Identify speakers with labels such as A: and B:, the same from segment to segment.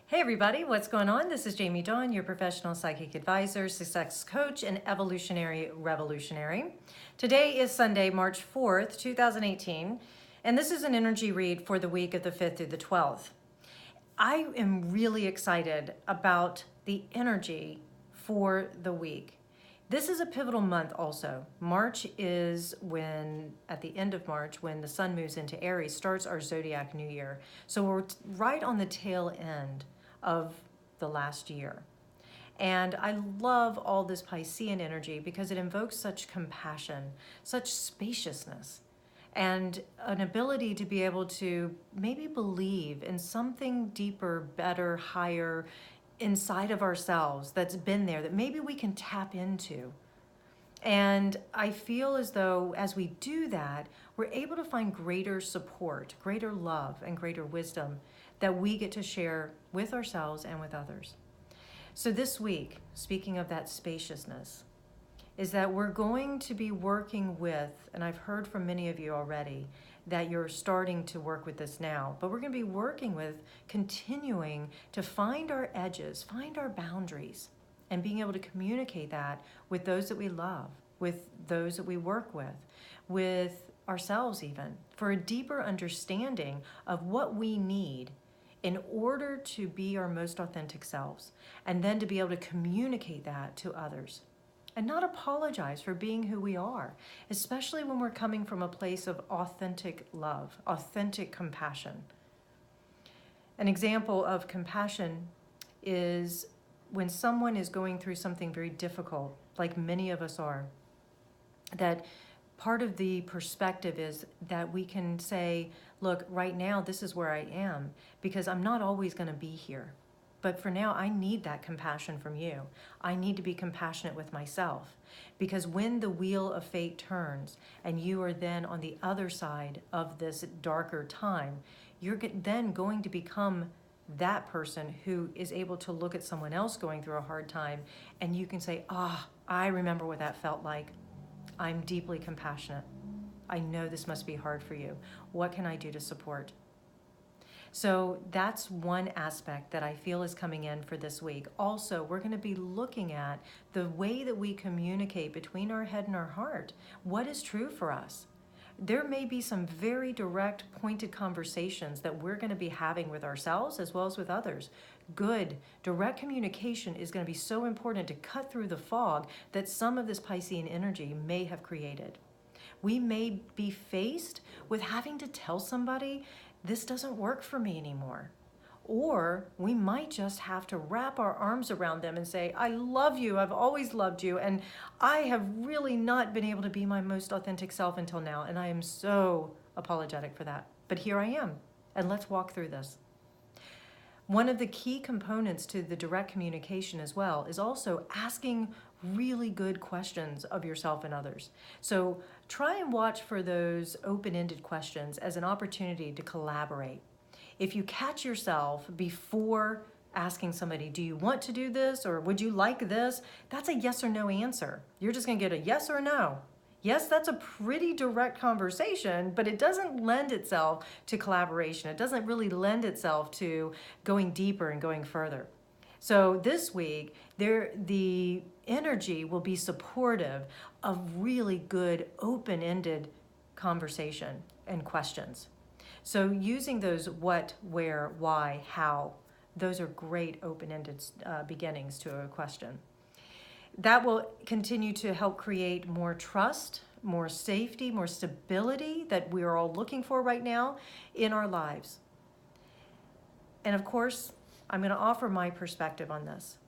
A: Hey everybody, what's going on? This is Jamie Dawn, your professional psychic advisor, success coach, and evolutionary revolutionary. Today is Sunday, March 4th, 2018, and this is an energy read for the week of the 5th through the 12th. I am really excited about the energy for the week. This is a pivotal month also. March is when, at the end of March, when the sun moves into Aries, starts our zodiac new year. So we're right on the tail end of the last year. And I love all this Piscean energy because it invokes such compassion, such spaciousness, and an ability to be able to maybe believe in something deeper, better, higher inside of ourselves that's been there that maybe we can tap into. And I feel as though as we do that, we're able to find greater support, greater love, and greater wisdom that we get to share with ourselves and with others. So this week, speaking of that spaciousness, is that we're going to be working with, and I've heard from many of you already that you're starting to work with this now, but we're going to be working with continuing to find our edges, find our boundaries, and being able to communicate that with those that we love, with those that we work with ourselves even, for a deeper understanding of what we need in order to be our most authentic selves, and then to be able to communicate that to others. And not apologize for being who we are, especially when we're coming from a place of authentic love, authentic compassion. An example of compassion is when someone is going through something very difficult, like many of us are, that part of the perspective is that we can say, look, right now, this is where I am, because I'm not always going to be here. But for now, I need that compassion from you. I need to be compassionate with myself, because when the wheel of fate turns and you are then on the other side of this darker time, you're then going to become that person who is able to look at someone else going through a hard time, and you can say, I remember what that felt like. I'm deeply compassionate. I know this must be hard for you. What can I do to support? So that's one aspect that I feel is coming in for this week. Also, we're going to be looking at the way that we communicate between our head and our heart. What is true for us? There may be some very direct, pointed conversations that we're going to be having with ourselves as well as with others. Good, direct communication is going to be so important to cut through the fog that some of this Piscean energy may have created. We may be faced with having to tell somebody, this doesn't work for me anymore. Or we might just have to wrap our arms around them and say, I love you, I've always loved you, and I have really not been able to be my most authentic self until now, and I am so apologetic for that. But here I am, and let's walk through this. One of the key components to the direct communication as well is also asking really good questions of yourself and others. So try and watch for those open-ended questions as an opportunity to collaborate. If you catch yourself before asking somebody, do you want to do this, or would you like this? That's a yes or no answer. You're just going to get a yes or no. Yes, that's a pretty direct conversation, but it doesn't lend itself to collaboration. It doesn't really lend itself to going deeper and going further. So this week, the energy will be supportive of really good open-ended conversation and questions. So using those what, where, why, how, those are great open-ended beginnings to a question. That will continue to help create more trust, more safety, more stability that we are all looking for right now in our lives. And of course, I'm going to offer my perspective on this.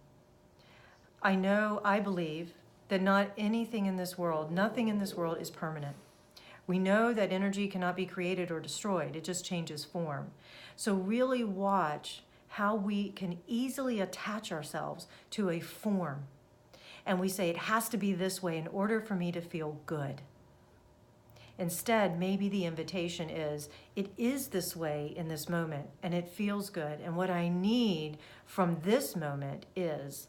A: I believe that not anything in this world, nothing in this world is permanent. We know that energy cannot be created or destroyed. It just changes form. So really watch how we can easily attach ourselves to a form. And we say it has to be this way in order for me to feel good. Instead, maybe the invitation is, it is this way in this moment, and it feels good. And what I need from this moment is ...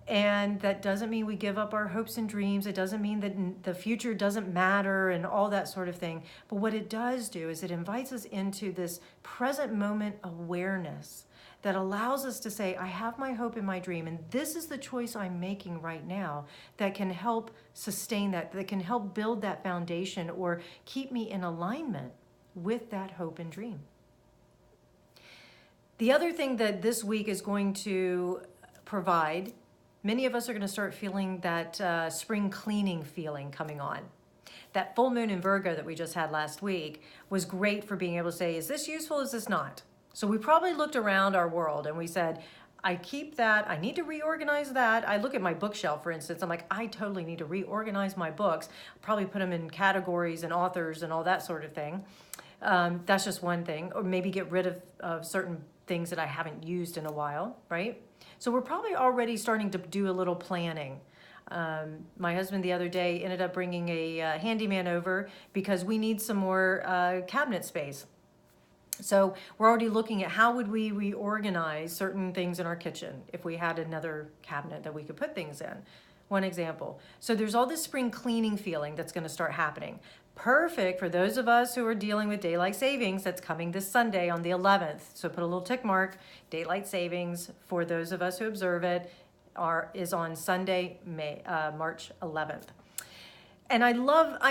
A: And that doesn't mean we give up our hopes and dreams. It doesn't mean that the future doesn't matter and all that sort of thing. But what it does do is it invites us into this present moment awareness that allows us to say, I have my hope in my dream, and this is the choice I'm making right now that can help sustain that can help build that foundation or keep me in alignment with that hope and dream. The other thing that this week is going to provide, many of us are going to start feeling that spring cleaning feeling coming on. That full moon in Virgo that we just had last week was great for being able to say, is this useful, is this not? So we probably looked around our world and we said, I keep that, I need to reorganize that. I look at my bookshelf, for instance, I'm like, I totally need to reorganize my books, probably put them in categories and authors and all that sort of thing. That's just one thing. Or maybe get rid of certain things that I haven't used in a while, right? So we're probably already starting to do a little planning. My husband the other day ended up bringing a handyman over because we need some more cabinet space. So we're already looking at how would we reorganize certain things in our kitchen if we had another cabinet that we could put things in. One example. So there's all this spring cleaning feeling that's going to start happening. Perfect for those of us who are dealing with daylight savings. That's coming this Sunday on the 11th. So put a little tick mark. Daylight savings for those of us who observe it is on Sunday, March 11th. And I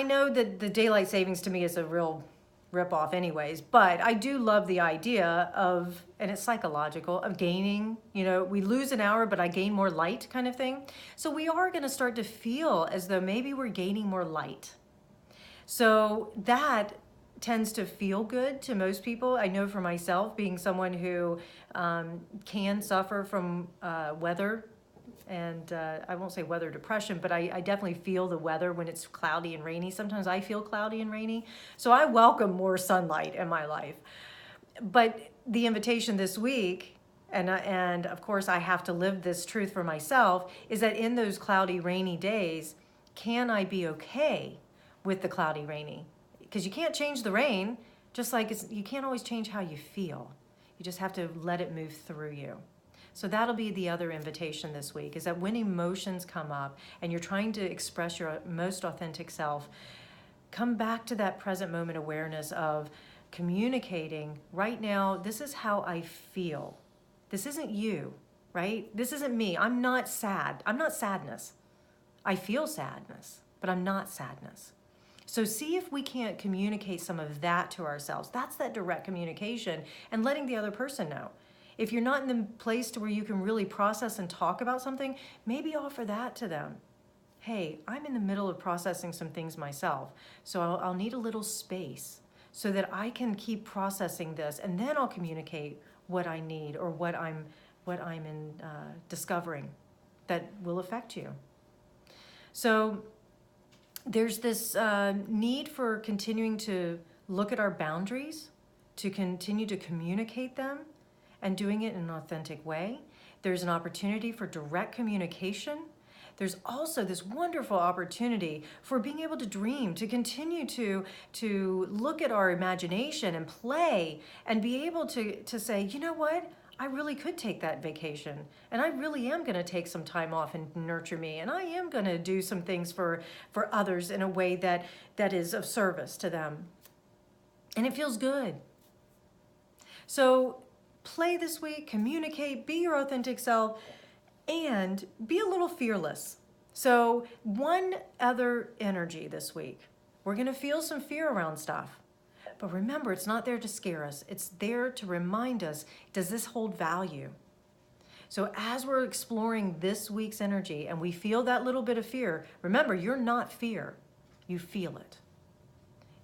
A: know that the daylight savings to me is a real rip-off anyways, but I do love the idea of, and it's psychological, of gaining, we lose an hour, but I gain more light kind of thing. So we are going to start to feel as though maybe we're gaining more light. So that tends to feel good to most people. I know for myself, being someone who can suffer from weather, and I won't say weather depression, but I definitely feel the weather when it's cloudy and rainy. Sometimes I feel cloudy and rainy. So I welcome more sunlight in my life. But the invitation this week, and of course I have to live this truth for myself, is that in those cloudy, rainy days, can I be okay with the cloudy, rainy? Because you can't change the rain, just like you can't always change how you feel. You just have to let it move through you. So that'll be the other invitation this week, is that when emotions come up and you're trying to express your most authentic self, come back to that present moment awareness of communicating, right now, this is how I feel. This isn't you, right? This isn't me. I'm not sad. I'm not sadness. I feel sadness, but I'm not sadness. So see if we can't communicate some of that to ourselves. That's that direct communication and letting the other person know. If you're not in the place to where you can really process and talk about something, maybe offer that to them. Hey, I'm in the middle of processing some things myself, so I'll need a little space so that I can keep processing this, and then I'll communicate what I need or what I'm discovering that will affect you. So there's this need for continuing to look at our boundaries, to continue to communicate them, and doing it in an authentic way. There's an opportunity for direct communication. There's also this wonderful opportunity for being able to dream, to continue to look at our imagination and play and be able to say, you know what? I really could take that vacation, and I really am going to take some time off and nurture me, and I am going to do some things for others in a way that is of service to them. And it feels good. So play this week, communicate, be your authentic self, and be a little fearless. So one other energy this week, we're going to feel some fear around stuff. But remember, it's not there to scare us. It's there to remind us, does this hold value? So as we're exploring this week's energy and we feel that little bit of fear, remember, you're not fear. You feel it.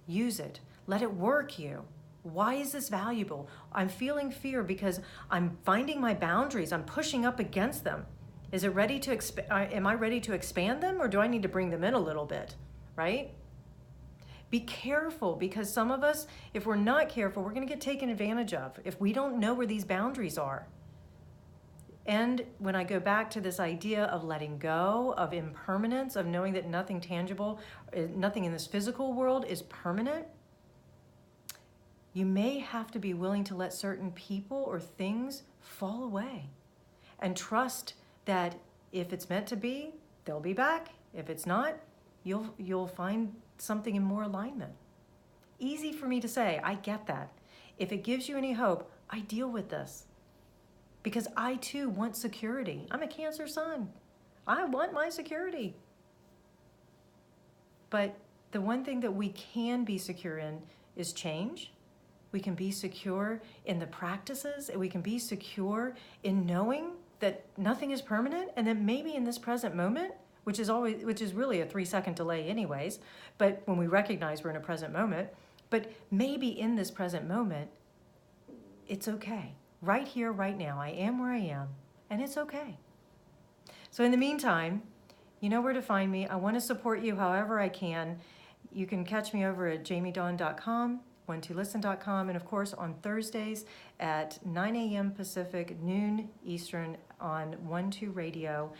A: Use it. Let it work you. Why is this valuable? I'm feeling fear because I'm finding my boundaries. I'm pushing up against them. Is it ready to am I ready to expand them, or do I need to bring them in a little bit, right? Be careful, because some of us, if we're not careful, we're going to get taken advantage of if we don't know where these boundaries are. And when I go back to this idea of letting go, of impermanence, of knowing that nothing tangible, nothing in this physical world is permanent, you may have to be willing to let certain people or things fall away and trust that If it's meant to be, they'll be back. If it's not, you'll find something in more alignment. Easy for me to say, I get that. If it gives you any hope, I deal with this. Because I too want security. I'm a Cancer sun. I want my security. But the one thing that we can be secure in is change. We can be secure in the practices, and we can be secure in knowing that nothing is permanent, and that maybe in this present moment, which is really a 3-second delay anyways, but when we recognize we're in a present moment, but maybe in this present moment, it's okay. Right here, right now, I am where I am, and it's okay. So in the meantime, you know where to find me. I want to support you however I can. You can catch me over at jamiedon.com, 12listen.com, and of course on Thursdays at 9 a.m. Pacific, noon Eastern on 12 Radio.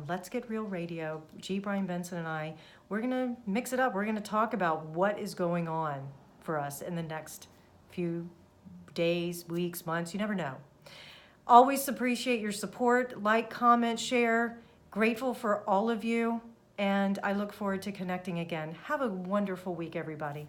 A: Let's Get Real Radio. G. Brian Benson and I, we're going to mix it up. We're going to talk about what is going on for us in the next few days, weeks, months. You never know. Always appreciate your support. Like, comment, share. Grateful for all of you. And I look forward to connecting again. Have a wonderful week, everybody.